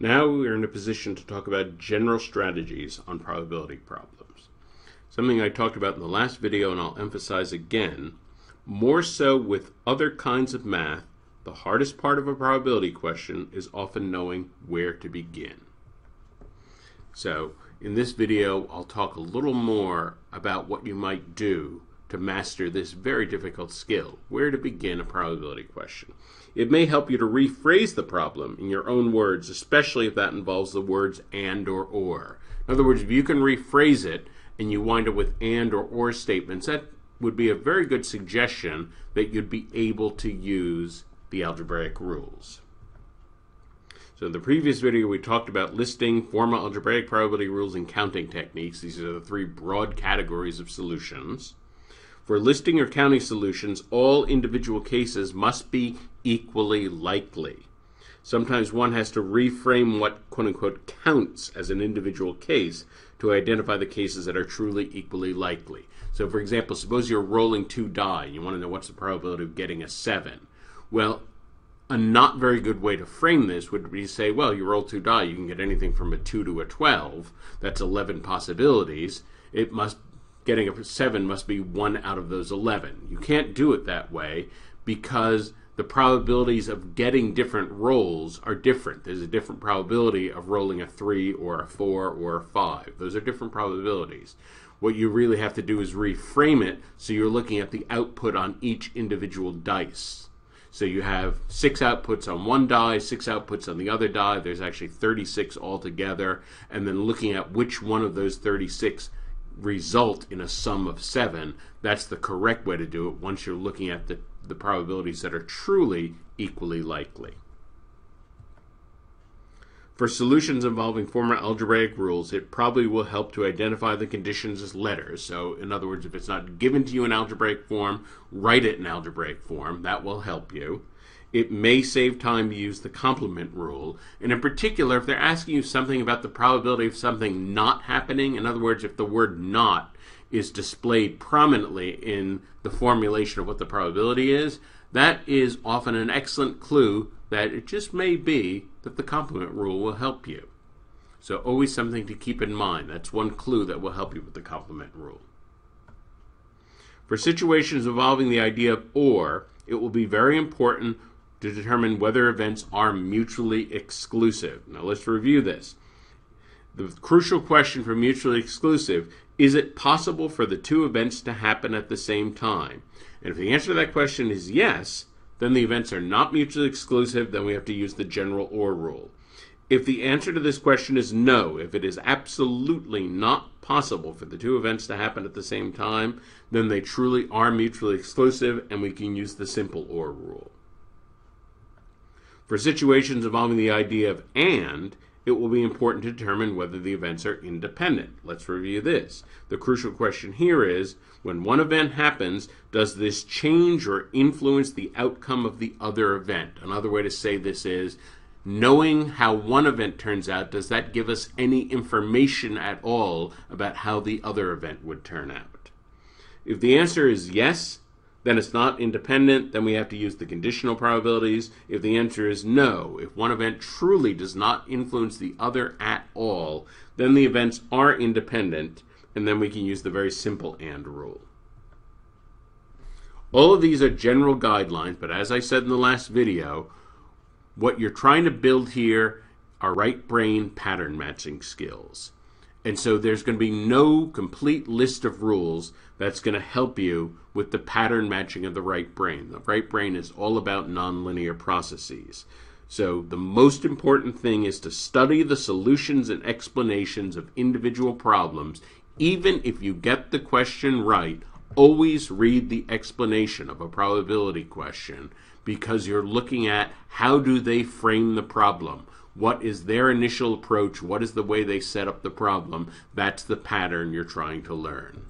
Now we're in a position to talk about general strategies on probability problems. Something I talked about in the last video, and I'll emphasize again, more so with other kinds of math, the hardest part of a probability question is often knowing where to begin. So in this video, I'll talk a little more about what you might do to master this very difficult skill, where to begin a probability question. It may help you to rephrase the problem in your own words, especially if that involves the words and or. In other words, if you can rephrase it and you wind up with and or statements, that would be a very good suggestion that you'd be able to use the algebraic rules. So in the previous video, we talked about listing formal algebraic probability rules and counting techniques. These are the three broad categories of solutions. For listing or counting solutions, all individual cases must be equally likely. Sometimes one has to reframe what quote-unquote counts as an individual case to identify the cases that are truly equally likely. So for example, suppose you're rolling two die. You want to know what's the probability of getting a 7. Well, a not very good way to frame this would be to say, well, you roll two die, you can get anything from a 2 to a 12. That's 11 possibilities. Getting a 7 must be 1 out of those 11. You can't do it that way because the probabilities of getting different rolls are different. There's a different probability of rolling a 3 or a 4 or a 5. Those are different probabilities. What you really have to do is reframe it so you're looking at the output on each individual dice. So you have 6 outputs on one die, 6 outputs on the other die. There's actually 36 altogether. And then looking at which one of those 36 result in a sum of 7. That's the correct way to do it once you're looking at the probabilities that are truly equally likely. For solutions involving formal algebraic rules, it probably will help to identify the conditions as letters. So in other words, if it's not given to you in algebraic form, write it in algebraic form. That will help you. It may save time to use the complement rule. And in particular, if they're asking you something about the probability of something not happening, in other words, if the word not is displayed prominently in the formulation of what the probability is, that is often an excellent clue that it just may be that the complement rule will help you. So always something to keep in mind. That's one clue that will help you with the complement rule. For situations involving the idea of or, it will be very important to determine whether events are mutually exclusive. Now let's review this. The crucial question for mutually exclusive, is it possible for the two events to happen at the same time? And if the answer to that question is yes, then the events are not mutually exclusive, then we have to use the general or rule. If the answer to this question is no, if it is absolutely not possible for the two events to happen at the same time, then they truly are mutually exclusive and we can use the simple or rule. For situations involving the idea of and, it will be important to determine whether the events are independent. Let's review this. The crucial question here is, when one event happens, does this change or influence the outcome of the other event? Another way to say this is, knowing how one event turns out, does that give us any information at all about how the other event would turn out? If the answer is yes, then it's not independent, then we have to use the conditional probabilities. If the answer is no, if one event truly does not influence the other at all, then the events are independent, and then we can use the very simple and rule. All of these are general guidelines, but as I said in the last video, what you're trying to build here are right brain pattern matching skills. And so there's going to be no complete list of rules that's going to help you with the pattern matching of the right brain. The right brain is all about nonlinear processes. So the most important thing is to study the solutions and explanations of individual problems. Even if you get the question right, always read the explanation of a probability question because you're looking at how do they frame the problem. What is their initial approach? What is the way they set up the problem? That's the pattern you're trying to learn.